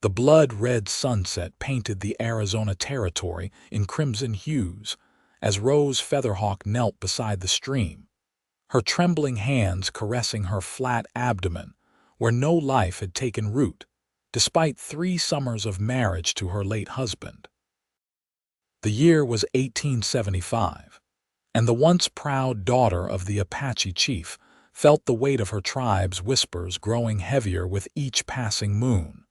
The blood-red sunset painted the Arizona territory in crimson hues as Rose Featherhawk knelt beside the stream, her trembling hands caressing her flat abdomen where no life had taken root, despite 3 summers of marriage to her late husband. The year was 1875, and the once proud daughter of the Apache chief felt the weight of her tribe's whispers growing heavier with each passing moon.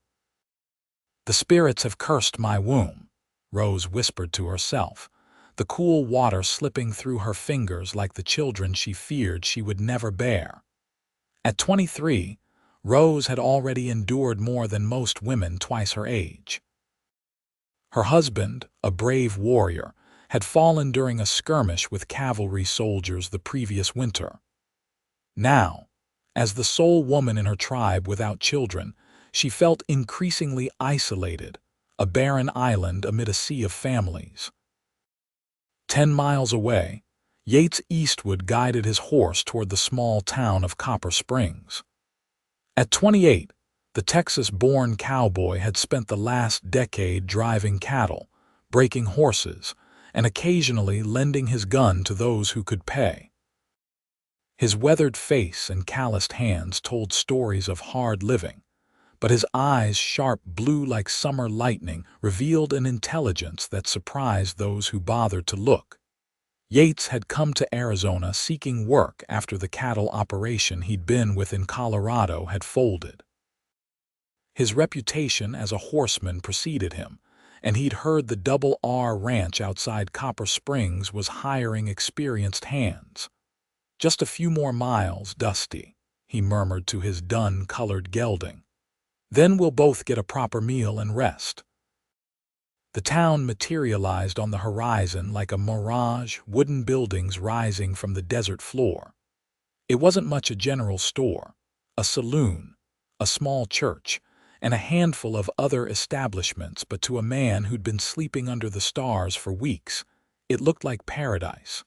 "The spirits have cursed my womb," Rose whispered to herself, the cool water slipping through her fingers like the children she feared she would never bear. At 23, Rose had already endured more than most women twice her age. Her husband, a brave warrior, had fallen during a skirmish with cavalry soldiers the previous winter. Now, as the sole woman in her tribe without children, she felt increasingly isolated, a barren island amid a sea of families. 10 miles away, Yates Eastwood guided his horse toward the small town of Copper Springs. At 28, the Texas-born cowboy had spent the last decade driving cattle, breaking horses, and occasionally lending his gun to those who could pay. His weathered face and calloused hands told stories of hard living, but his eyes, sharp blue like summer lightning, revealed an intelligence that surprised those who bothered to look. Yates had come to Arizona seeking work after the cattle operation he'd been with in Colorado had folded. His reputation as a horseman preceded him, and he'd heard the Double R Ranch outside Copper Springs was hiring experienced hands. "Just a few more miles, Dusty," he murmured to his dun-colored gelding. "Then we'll both get a proper meal and rest." The town materialized on the horizon like a mirage, wooden buildings rising from the desert floor. It wasn't much a general store, a saloon, a small church, and a handful of other establishments, but to a man who'd been sleeping under the stars for weeks, it looked like paradise.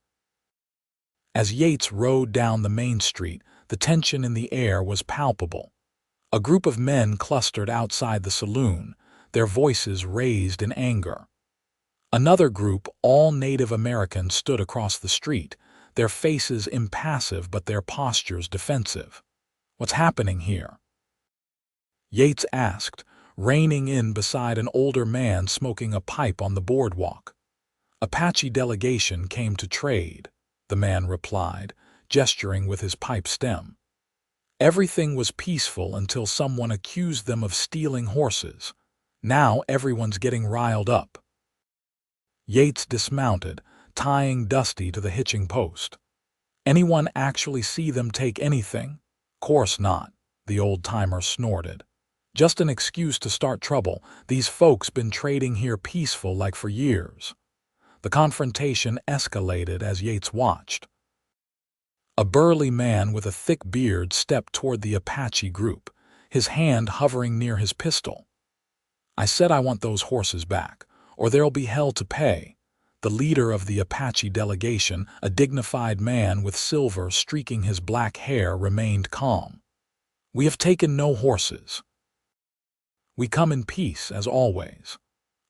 As Yates rode down the main street, the tension in the air was palpable. A group of men clustered outside the saloon, their voices raised in anger. Another group, all Native Americans, stood across the street, their faces impassive but their postures defensive. "What's happening here?" Yates asked, reining in beside an older man smoking a pipe on the boardwalk. "Apache delegation came to trade," the man replied, gesturing with his pipe stem. "Everything was peaceful until someone accused them of stealing horses. Now everyone's getting riled up." Yates dismounted, tying Dusty to the hitching post. "Anyone actually see them take anything?" "Course not," the old-timer snorted. "Just an excuse to start trouble. These folks been trading here peaceful like for years." The confrontation escalated as Yates watched. A burly man with a thick beard stepped toward the Apache group, his hand hovering near his pistol. "I said I want those horses back, or there'll be hell to pay." The leader of the Apache delegation, a dignified man with silver streaking his black hair, remained calm. "We have taken no horses. We come in peace, as always."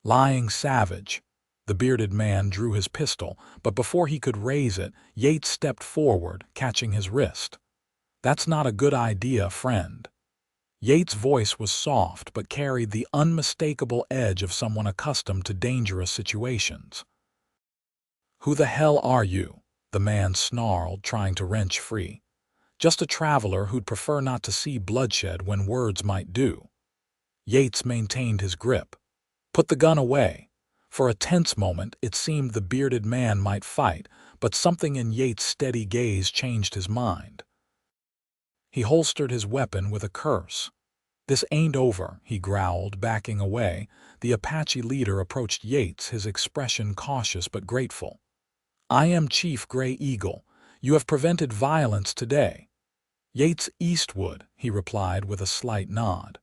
Lying savage, the bearded man drew his pistol, but before he could raise it, Yates stepped forward, catching his wrist. "That's not a good idea, friend." Yates' voice was soft but carried the unmistakable edge of someone accustomed to dangerous situations. "Who the hell are you?" the man snarled, trying to wrench free. "Just a traveler who'd prefer not to see bloodshed when words might do." Yates maintained his grip. "Put the gun away." For a tense moment, it seemed the bearded man might fight, but something in Yates' steady gaze changed his mind. He holstered his weapon with a curse. "This ain't over," he growled, backing away. The Apache leader approached Yates, his expression cautious but grateful. "I am Chief Gray Eagle. You have prevented violence today." "Yates Eastwood," he replied with a slight nod.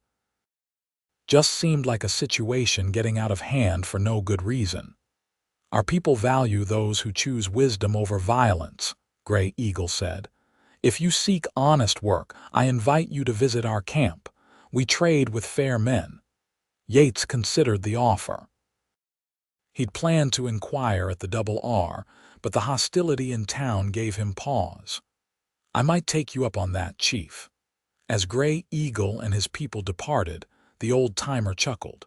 "Just seemed like a situation getting out of hand for no good reason." "Our people value those who choose wisdom over violence," Gray Eagle said. "If you seek honest work, I invite you to visit our camp. We trade with fair men." Yates considered the offer. He'd planned to inquire at the Double R, but the hostility in town gave him pause. "I might take you up on that, Chief." As Gray Eagle and his people departed, the old-timer chuckled.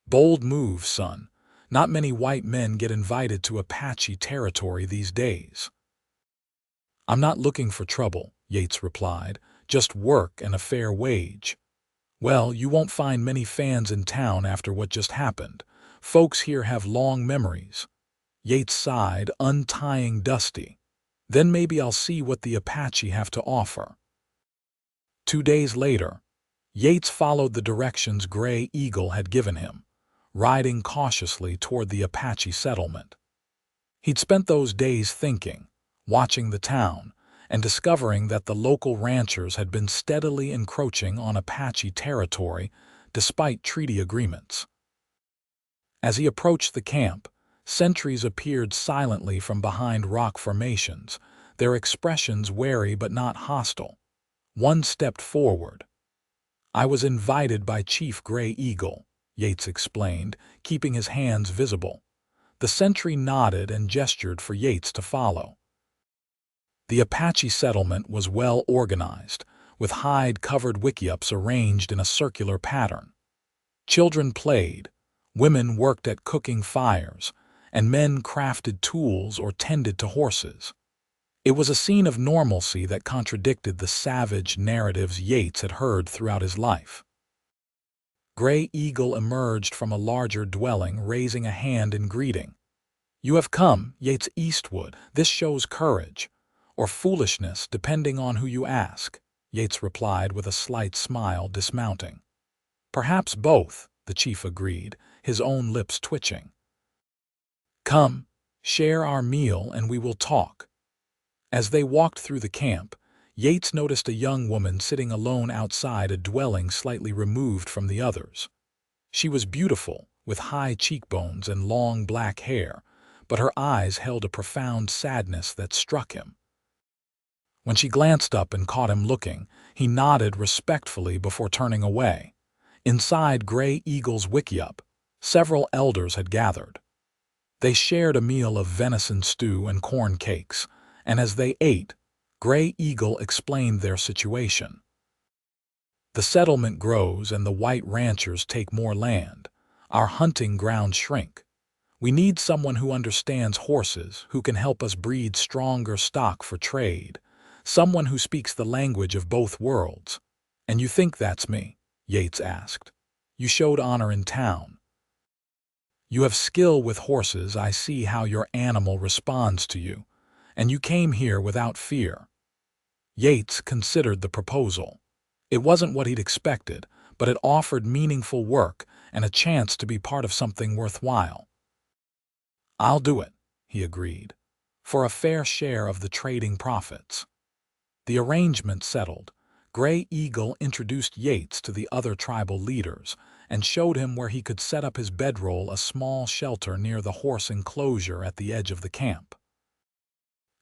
"Bold move, son. Not many white men get invited to Apache territory these days." "I'm not looking for trouble," Yates replied, "just work and a fair wage." "Well, you won't find many fans in town after what just happened. Folks here have long memories." Yates sighed, untying Dusty. "Then maybe I'll see what the Apache have to offer." 2 days later, Yates followed the directions Gray Eagle had given him, riding cautiously toward the Apache settlement. He'd spent those days thinking, watching the town, and discovering that the local ranchers had been steadily encroaching on Apache territory despite treaty agreements. As he approached the camp, sentries appeared silently from behind rock formations, their expressions wary but not hostile. One stepped forward. "I was invited by Chief Gray Eagle," Yates explained, keeping his hands visible. The sentry nodded and gestured for Yates to follow. The Apache settlement was well organized, with hide-covered wickiups arranged in a circular pattern. Children played, women worked at cooking fires, and men crafted tools or tended to horses. It was a scene of normalcy that contradicted the savage narratives Yates had heard throughout his life. Gray Eagle emerged from a larger dwelling, raising a hand in greeting. "You have come, Yates Eastwood. This shows courage, or foolishness, depending on who you ask," Yates replied with a slight smile, dismounting. "Perhaps both," the chief agreed, his own lips twitching. "Come, share our meal and we will talk." As they walked through the camp, Yates noticed a young woman sitting alone outside a dwelling slightly removed from the others. She was beautiful, with high cheekbones and long black hair, but her eyes held a profound sadness that struck him. When she glanced up and caught him looking, he nodded respectfully before turning away. Inside Gray Eagle's wickiup, several elders had gathered. They shared a meal of venison stew and corn cakes, and as they ate, Gray Eagle explained their situation. "The settlement grows and the white ranchers take more land. Our hunting grounds shrink. We need someone who understands horses, who can help us breed stronger stock for trade, someone who speaks the language of both worlds." "And you think that's me?" Yates asked. "You showed honor in town. You have skill with horses. I see how your animal responds to you. And you came here without fear." Yates considered the proposal. It wasn't what he'd expected, but it offered meaningful work and a chance to be part of something worthwhile. "I'll do it," he agreed, "for a fair share of the trading profits." The arrangement settled, Gray Eagle introduced Yates to the other tribal leaders and showed him where he could set up his bedroll, a small shelter near the horse enclosure at the edge of the camp.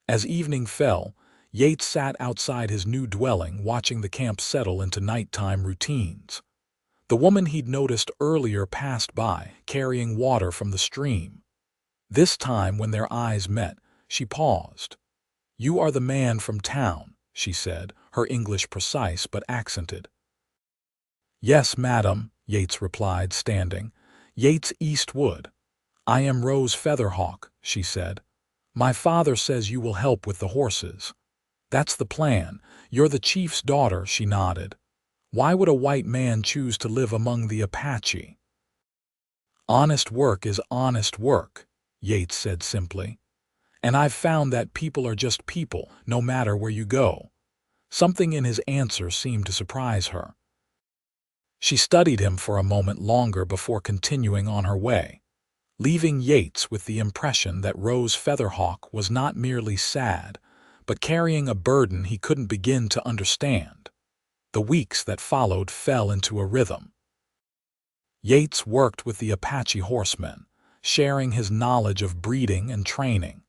As evening fell, Yates sat outside his new dwelling watching the camp settle into nighttime routines. The woman he'd noticed earlier passed by, carrying water from the stream. This time, when their eyes met, she paused. "You are the man from town," she said, her English precise but accented. "Yes, madam," Yates replied, standing. "Yates Eastwood." "I am Rose Featherhawk," she said. "My father says you will help with the horses." "That's the plan. You're the chief's daughter," she nodded. "Why would a white man choose to live among the Apache?" "Honest work is honest work," Yates said simply. "And I've found that people are just people, no matter where you go." Something in his answer seemed to surprise her. She studied him for a moment longer before continuing on her way, leaving Yates with the impression that Rose Featherhawk was not merely sad, but carrying a burden he couldn't begin to understand. The weeks that followed fell into a rhythm. Yates worked with the Apache horsemen, sharing his knowledge of breeding and training.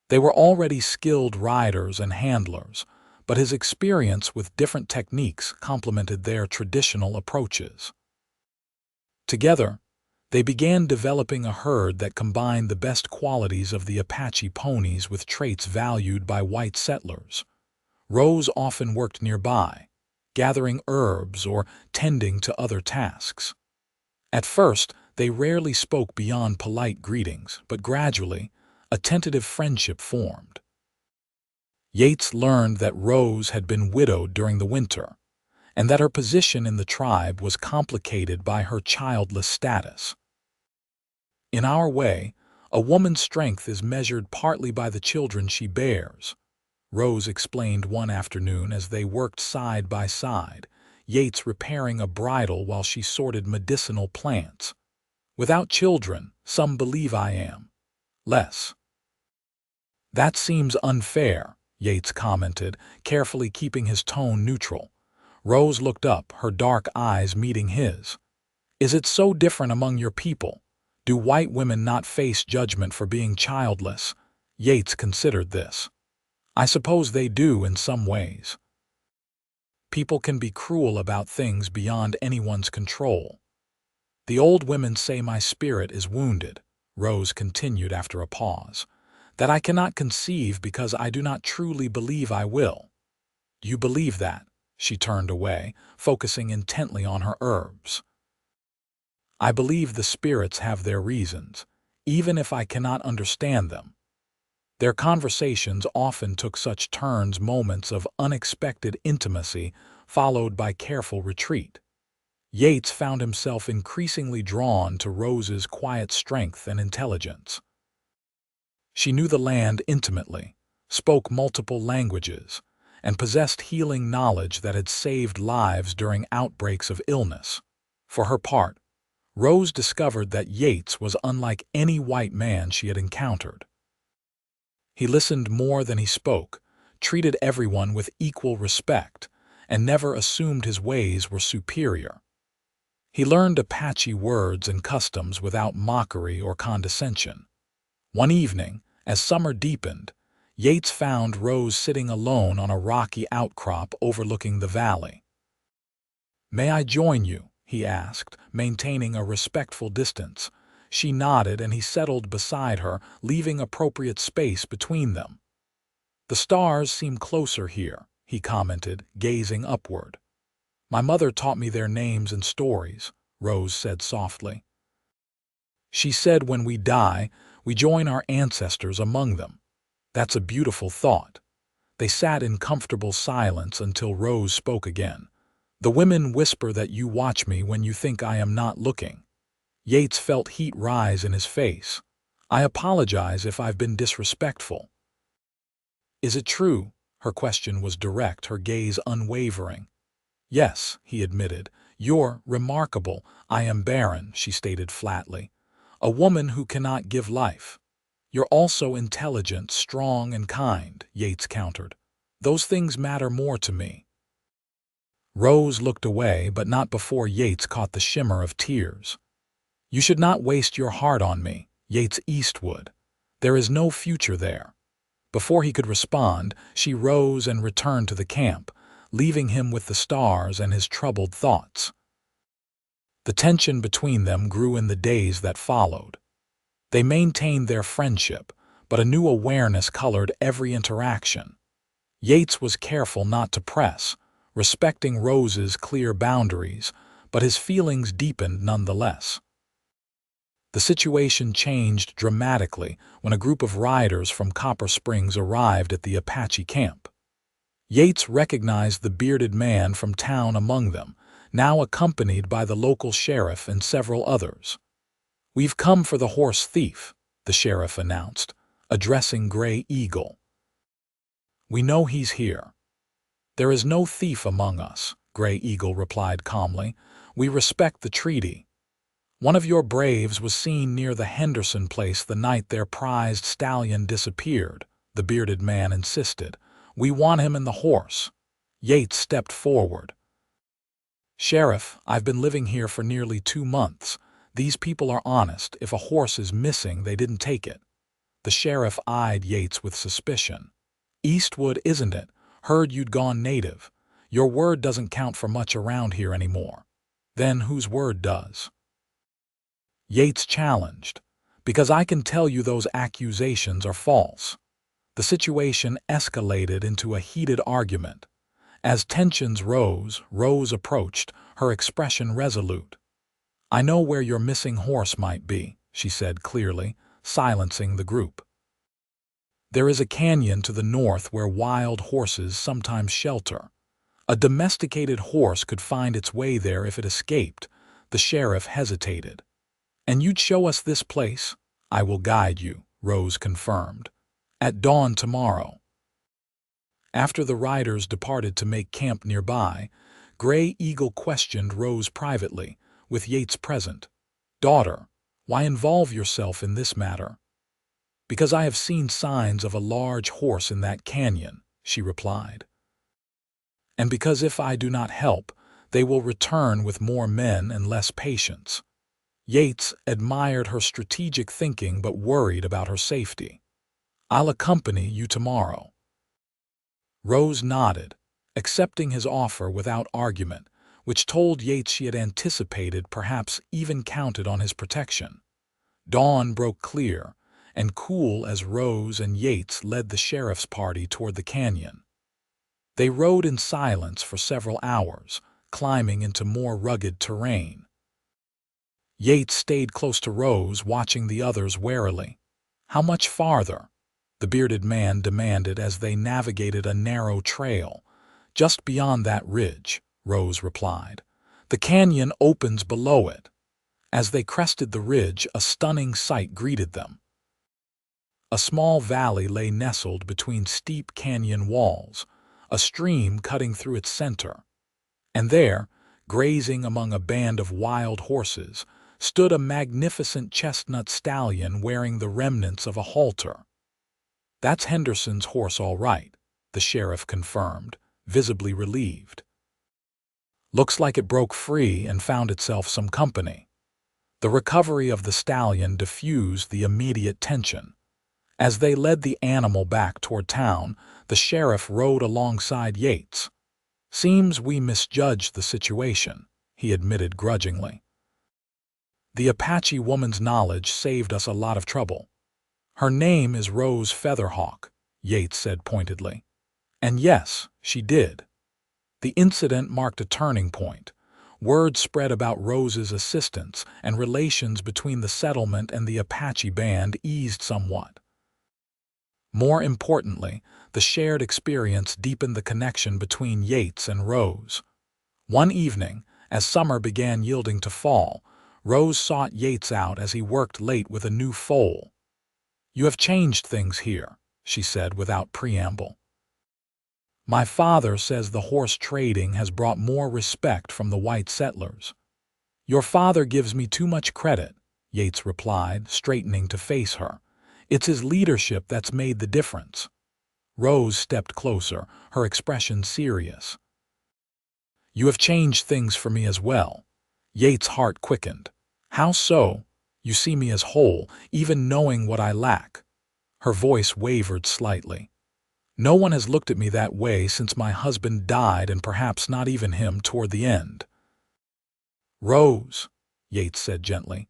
They were already skilled riders and handlers, but his experience with different techniques complemented their traditional approaches. Together, they began developing a herd that combined the best qualities of the Apache ponies with traits valued by white settlers. Rose often worked nearby, gathering herbs or tending to other tasks. At first, they rarely spoke beyond polite greetings, but gradually, a tentative friendship formed. Yates learned that Rose had been widowed during the winter, and that her position in the tribe was complicated by her childless status. In our way, a woman's strength is measured partly by the children she bears, Rose explained one afternoon as they worked side by side, Yates repairing a bridle while she sorted medicinal plants. Without children, some believe I am less. That seems unfair, Yates commented, carefully keeping his tone neutral. Rose looked up, her dark eyes meeting his. Is it so different among your people? Do white women not face judgment for being childless? Yates considered this. I suppose they do in some ways. People can be cruel about things beyond anyone's control. The old women say my spirit is wounded, Rose continued after a pause, that I cannot conceive because I do not truly believe I will. You believe that? She turned away, focusing intently on her herbs. I believe the spirits have their reasons, even if I cannot understand them. Their conversations often took such turns, moments of unexpected intimacy followed by careful retreat. Yates found himself increasingly drawn to Rose's quiet strength and intelligence. She knew the land intimately, spoke multiple languages, and possessed healing knowledge that had saved lives during outbreaks of illness. For her part, Rose discovered that Yates was unlike any white man she had encountered. He listened more than he spoke, treated everyone with equal respect, and never assumed his ways were superior. He learned Apache words and customs without mockery or condescension. One evening, as summer deepened, Yates found Rose sitting alone on a rocky outcrop overlooking the valley. "May I join you?" he asked, maintaining a respectful distance. She nodded and he settled beside her, leaving appropriate space between them. The stars seem closer here, he commented, gazing upward. My mother taught me their names and stories, Rose said softly. She said when we die, we join our ancestors among them. That's a beautiful thought. They sat in comfortable silence until Rose spoke again. The women whisper that you watch me when you think I am not looking. Yates felt heat rise in his face. I apologize if I've been disrespectful. Is it true? Her question was direct, her gaze unwavering. Yes, he admitted. You're remarkable. I am barren, she stated flatly. A woman who cannot give life. You're also intelligent, strong, and kind, Yates countered. Those things matter more to me. Rose looked away, but not before Yates caught the shimmer of tears. You should not waste your heart on me, Yates Eastwood. There is no future there. Before he could respond, she rose and returned to the camp, leaving him with the stars and his troubled thoughts. The tension between them grew in the days that followed. They maintained their friendship, but a new awareness colored every interaction. Yates was careful not to press, respecting Rose's clear boundaries, but his feelings deepened nonetheless. The situation changed dramatically when a group of riders from Copper Springs arrived at the Apache camp. Yates recognized the bearded man from town among them, now accompanied by the local sheriff and several others. We've come for the horse thief, the sheriff announced, addressing Gray Eagle. We know he's here. There is no thief among us, Gray Eagle replied calmly. We respect the treaty. One of your braves was seen near the Henderson place the night their prized stallion disappeared, the bearded man insisted. We want him and the horse. Yates stepped forward. Sheriff, I've been living here for nearly 2 months. These people are honest. If a horse is missing, they didn't take it. The sheriff eyed Yates with suspicion. Eastwood, isn't it? Heard you'd gone native. Your word doesn't count for much around here anymore. Then whose word does? Yates challenged. Because I can tell you those accusations are false. The situation escalated into a heated argument. As tensions rose, Rose approached, her expression resolute. I know where your missing horse might be, she said clearly, silencing the group. There is a canyon to the north where wild horses sometimes shelter. A domesticated horse could find its way there if it escaped. The sheriff hesitated. And you'd show us this place? I will guide you, Rose confirmed. At dawn tomorrow. After the riders departed to make camp nearby, Gray Eagle questioned Rose privately, with Yates present. Daughter, why involve yourself in this matter? Because I have seen signs of a large horse in that canyon, she replied. And because if I do not help, they will return with more men and less patience. Yates admired her strategic thinking but worried about her safety. I'll accompany you tomorrow. Rose nodded, accepting his offer without argument, which told Yates she had anticipated, perhaps even counted on his protection. Dawn broke clear and cool as Rose and Yates led the sheriff's party toward the canyon. They rode in silence for several hours, climbing into more rugged terrain. Yates stayed close to Rose, watching the others warily. How much farther? The bearded man demanded as they navigated a narrow trail. Just beyond that ridge, Rose replied. The canyon opens below it. As they crested the ridge, a stunning sight greeted them. A small valley lay nestled between steep canyon walls, a stream cutting through its center. And there, grazing among a band of wild horses, stood a magnificent chestnut stallion wearing the remnants of a halter. That's Henderson's horse all right, the sheriff confirmed, visibly relieved. Looks like it broke free and found itself some company. The recovery of the stallion diffused the immediate tension. As they led the animal back toward town, the sheriff rode alongside Yates. Seems we misjudged the situation, he admitted grudgingly. The Apache woman's knowledge saved us a lot of trouble. Her name is Rose Featherhawk, Yates said pointedly. And yes, she did. The incident marked a turning point. Word spread about Rose's assistance, and relations between the settlement and the Apache band eased somewhat. More importantly, the shared experience deepened the connection between Yates and Rose. One evening, as summer began yielding to fall, Rose sought Yates out as he worked late with a new foal. You have changed things here, she said without preamble. My father says the horse trading has brought more respect from the white settlers. Your father gives me too much credit, Yates replied, straightening to face her. It's his leadership that's made the difference. Rose stepped closer, her expression serious. You have changed things for me as well. Yates' heart quickened. How so? You see me as whole, even knowing what I lack. Her voice wavered slightly. No one has looked at me that way since my husband died, and perhaps not even him toward the end. Rose, Yates said gently,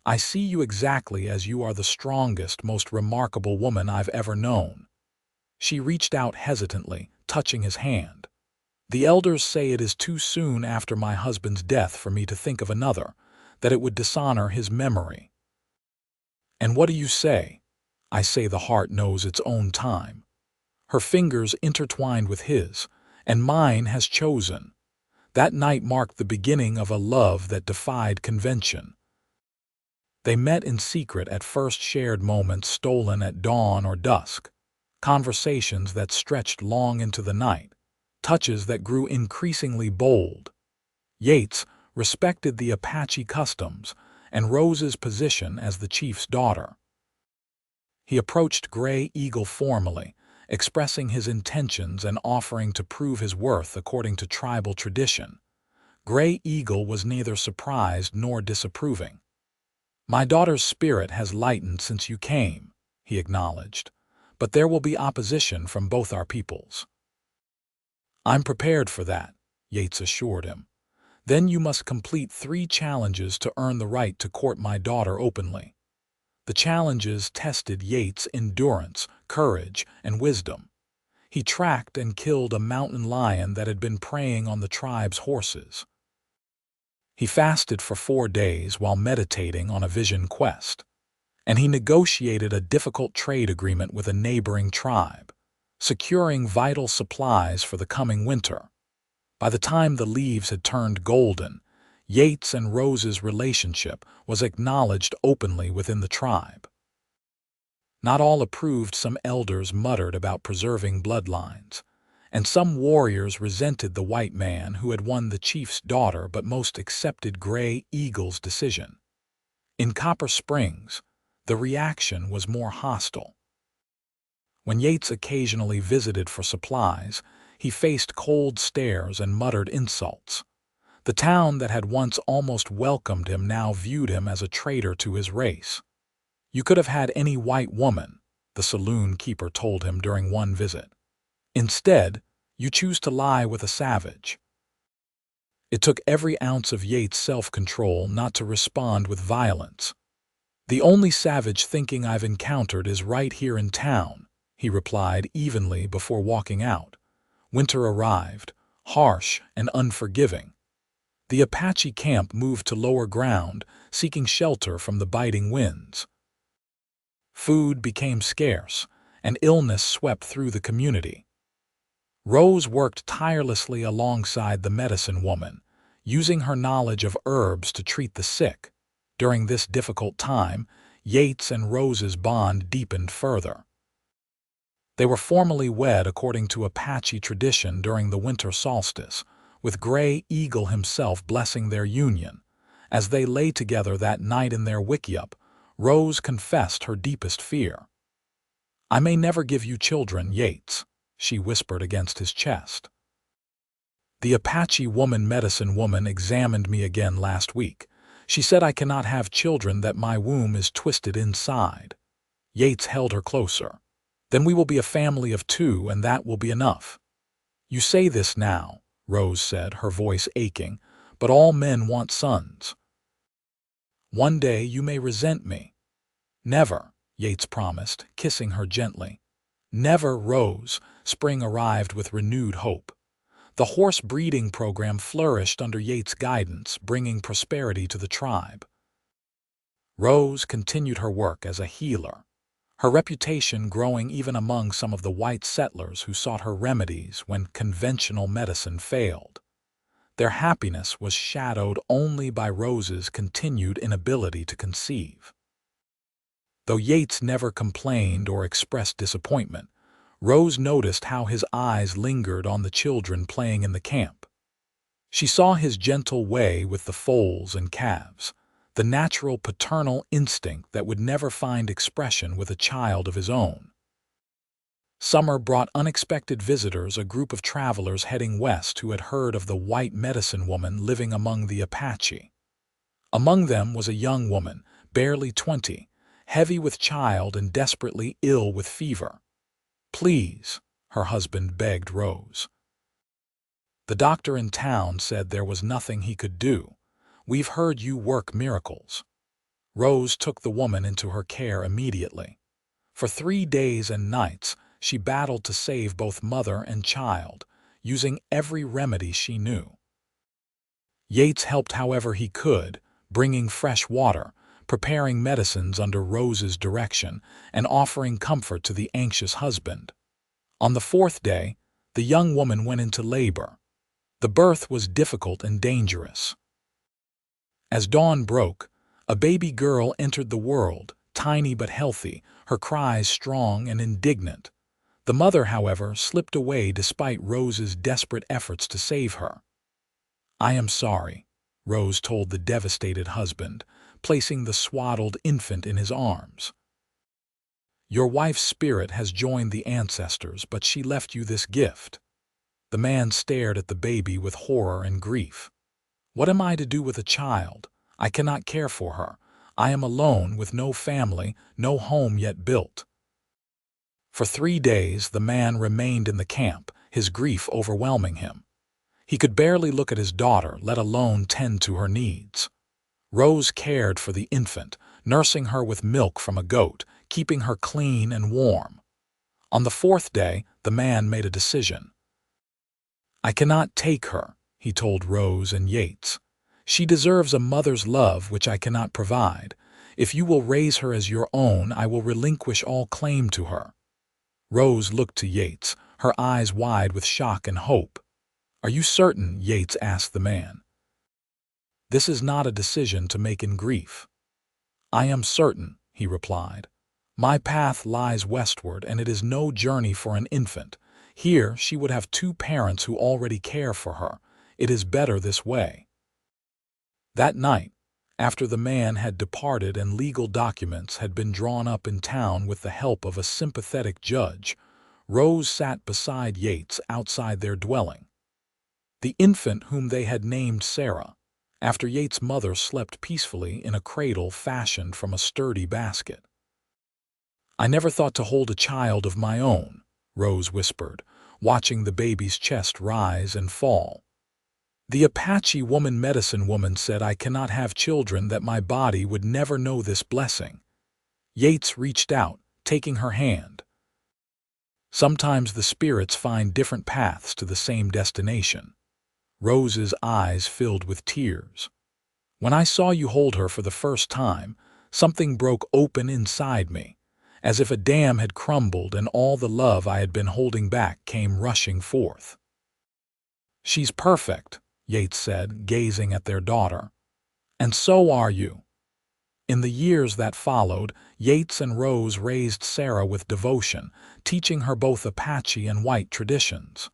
I see you exactly as you are, the strongest, most remarkable woman I've ever known. She reached out hesitantly, touching his hand. The elders say it is too soon after my husband's death for me to think of another, that it would dishonor his memory. And what do you say? I say the heart knows its own time. Her fingers intertwined with his, and mine has chosen. That night marked the beginning of a love that defied convention. They met in secret at first, shared moments stolen at dawn or dusk, conversations that stretched long into the night, touches that grew increasingly bold. Yates respected the Apache customs and Rose's position as the chief's daughter. He approached Gray Eagle formally, expressing his intentions and offering to prove his worth according to tribal tradition. Gray Eagle was neither surprised nor disapproving. My daughter's spirit has lightened since you came, he acknowledged, but there will be opposition from both our peoples. I'm prepared for that, Yates assured him. Then you must complete 3 challenges to earn the right to court my daughter openly. The challenges tested Yates' endurance, courage, and wisdom. He tracked and killed a mountain lion that had been preying on the tribe's horses. He fasted for 4 days while meditating on a vision quest. And he negotiated a difficult trade agreement with a neighboring tribe, securing vital supplies for the coming winter. By the time the leaves had turned golden, Yates and Rose's relationship was acknowledged openly within the tribe. Not all approved. Some elders muttered about preserving bloodlines, and some warriors resented the white man who had won the chief's daughter, but most accepted Gray Eagle's decision. In Copper Springs, the reaction was more hostile. When Yates occasionally visited for supplies, he faced cold stares and muttered insults. The town that had once almost welcomed him now viewed him as a traitor to his race. "You could have had any white woman," the saloon keeper told him during one visit. "Instead, you choose to lie with a savage." It took every ounce of Yates' self-control not to respond with violence. "The only savage thinking I've encountered is right here in town," he replied evenly before walking out. Winter arrived, harsh and unforgiving. The Apache camp moved to lower ground, seeking shelter from the biting winds. Food became scarce, and illness swept through the community. Rose worked tirelessly alongside the medicine woman, using her knowledge of herbs to treat the sick. During this difficult time, Yates and Rose's bond deepened further. They were formally wed according to Apache tradition during the winter solstice, with Gray Eagle himself blessing their union. As they lay together that night in their wickiup, Rose confessed her deepest fear. "I may never give you children, Yates," she whispered against his chest. "The Apache medicine woman examined me again last week. She said I cannot have children, that my womb is twisted inside." Yates held her closer. "Then we will be a family of 2, and that will be enough." "You say this now," Rose said, her voice aching, "but all men want sons. One day you may resent me." "Never," Yates promised, kissing her gently. "Never, Rose." Spring arrived with renewed hope. The horse breeding program flourished under Yates' guidance, bringing prosperity to the tribe. Rose continued her work as a healer, her reputation growing even among some of the white settlers who sought her remedies when conventional medicine failed. Their happiness was shadowed only by Rose's continued inability to conceive. Though Yates never complained or expressed disappointment, Rose noticed how his eyes lingered on the children playing in the camp. She saw his gentle way with the foals and calves, the natural paternal instinct that would never find expression with a child of his own. Summer brought unexpected visitors, a group of travelers heading west who had heard of the white medicine woman living among the Apache. Among them was a young woman, barely 20, heavy with child and desperately ill with fever. "Please," her husband begged Rose. "The doctor in town said there was nothing he could do. We've heard you work miracles." Rose took the woman into her care immediately. For 3 days and nights, she battled to save both mother and child, using every remedy she knew. Yates helped however he could, bringing fresh water, preparing medicines under Rose's direction, and offering comfort to the anxious husband. On the 4th day, the young woman went into labor. The birth was difficult and dangerous. As dawn broke, a baby girl entered the world, tiny but healthy, her cries strong and indignant. The mother, however, slipped away despite Rose's desperate efforts to save her. "I am sorry," Rose told the devastated husband, placing the swaddled infant in his arms. "Your wife's spirit has joined the ancestors, but she left you this gift." The man stared at the baby with horror and grief. "What am I to do with a child? I cannot care for her. I am alone with no family, no home yet built." For 3 days the man remained in the camp, his grief overwhelming him. He could barely look at his daughter, let alone tend to her needs. Rose cared for the infant, nursing her with milk from a goat, keeping her clean and warm. On the fourth day, the man made a decision. "I cannot take her," he told Rose and Yates. "She deserves a mother's love which I cannot provide. If you will raise her as your own, I will relinquish all claim to her." Rose looked to Yates, her eyes wide with shock and hope. "Are you certain?" Yates asked the man. "This is not a decision to make in grief." "I am certain," he replied. "My path lies westward, and it is no journey for an infant. Here she would have two parents who already care for her. It is better this way." That night, after the man had departed and legal documents had been drawn up in town with the help of a sympathetic judge, Rose sat beside Yates outside their dwelling. The infant whom they had named Sarah, after Yates' mother slept peacefully in a cradle fashioned from a sturdy basket. "I never thought to hold a child of my own," Rose whispered, watching the baby's chest rise and fall. "The Apache medicine woman said I cannot have children, that my body would never know this blessing." Yates reached out, taking her hand. "Sometimes the spirits find different paths to the same destination." Rose's eyes filled with tears. "When I saw you hold her for the first time, something broke open inside me, as if a dam had crumbled and all the love I had been holding back came rushing forth." "She's perfect," Yates said, gazing at their daughter. "And so are you." In the years that followed, Yates and Rose raised Sarah with devotion, teaching her both Apache and white traditions.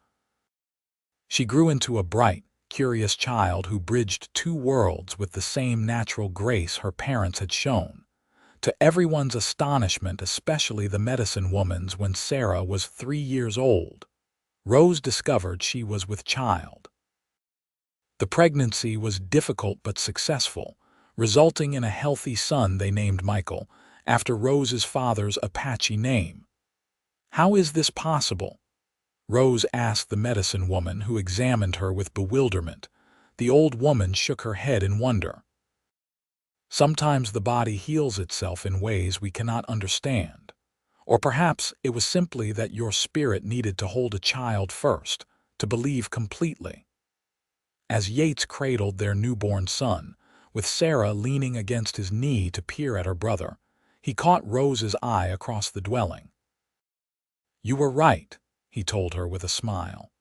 She grew into a bright, curious child who bridged two worlds with the same natural grace her parents had shown. To everyone's astonishment, especially the medicine woman's, when Sarah was 3 years old, Rose discovered she was with child. The pregnancy was difficult but successful, resulting in a healthy son they named Michael, after Rose's father's Apache name. "How is this possible?" Rose asked the medicine woman, who examined her with bewilderment. The old woman shook her head in wonder. "Sometimes the body heals itself in ways we cannot understand. Or perhaps it was simply that your spirit needed to hold a child first, to believe completely." As Yates cradled their newborn son, with Sarah leaning against his knee to peer at her brother, he caught Rose's eye across the dwelling. "You were right," he told her with a smile.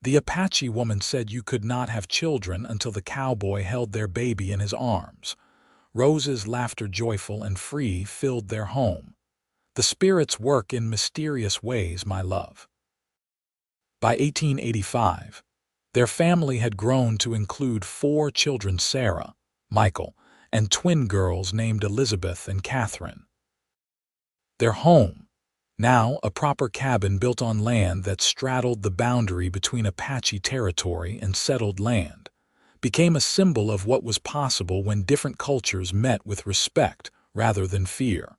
"The Apache woman said you could not have children until the cowboy held their baby in his arms." Rose's laughter, joyful and free, filled their home. "The spirits work in mysterious ways, my love." By 1885, their family had grown to include 4 children: Sarah, Michael, and twin girls named Elizabeth and Catherine. Their home, now a proper cabin built on land that straddled the boundary between Apache territory and settled land, became a symbol of what was possible when different cultures met with respect rather than fear.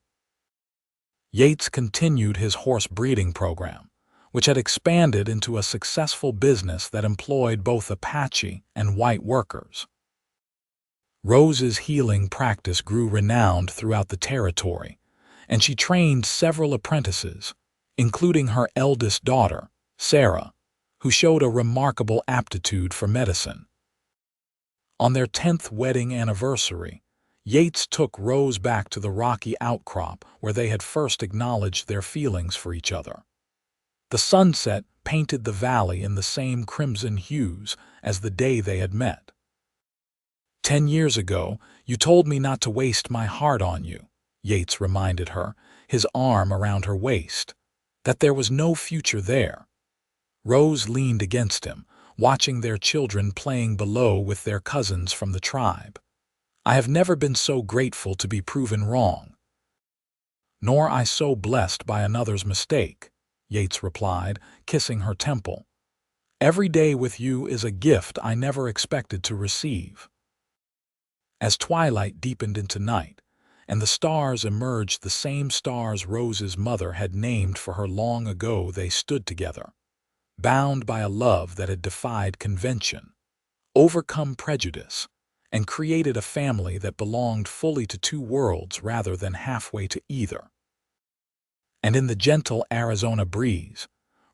Yates continued his horse breeding program, which had expanded into a successful business that employed both Apache and white workers. Rose's healing practice grew renowned throughout the territory, and she trained several apprentices, including her eldest daughter, Sarah, who showed a remarkable aptitude for medicine. On their 10th wedding anniversary, Yates took Rose back to the rocky outcrop where they had first acknowledged their feelings for each other. The sunset painted the valley in the same crimson hues as the day they had met. "10 years ago, you told me not to waste my heart on you," Yates reminded her, his arm around her waist, "that there was no future there." Rose leaned against him, watching their children playing below with their cousins from the tribe. "I have never been so grateful to be proven wrong." "Nor I so blessed by another's mistake," Yates replied, kissing her temple. "Every day with you is a gift I never expected to receive." As twilight deepened into night, and the stars emerged, the same stars Rose's mother had named for her long ago, they stood together, bound by a love that had defied convention, overcome prejudice, and created a family that belonged fully to two worlds rather than halfway to either. And in the gentle Arizona breeze,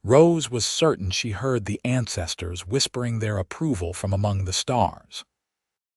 Rose was certain she heard the ancestors whispering their approval from among the stars.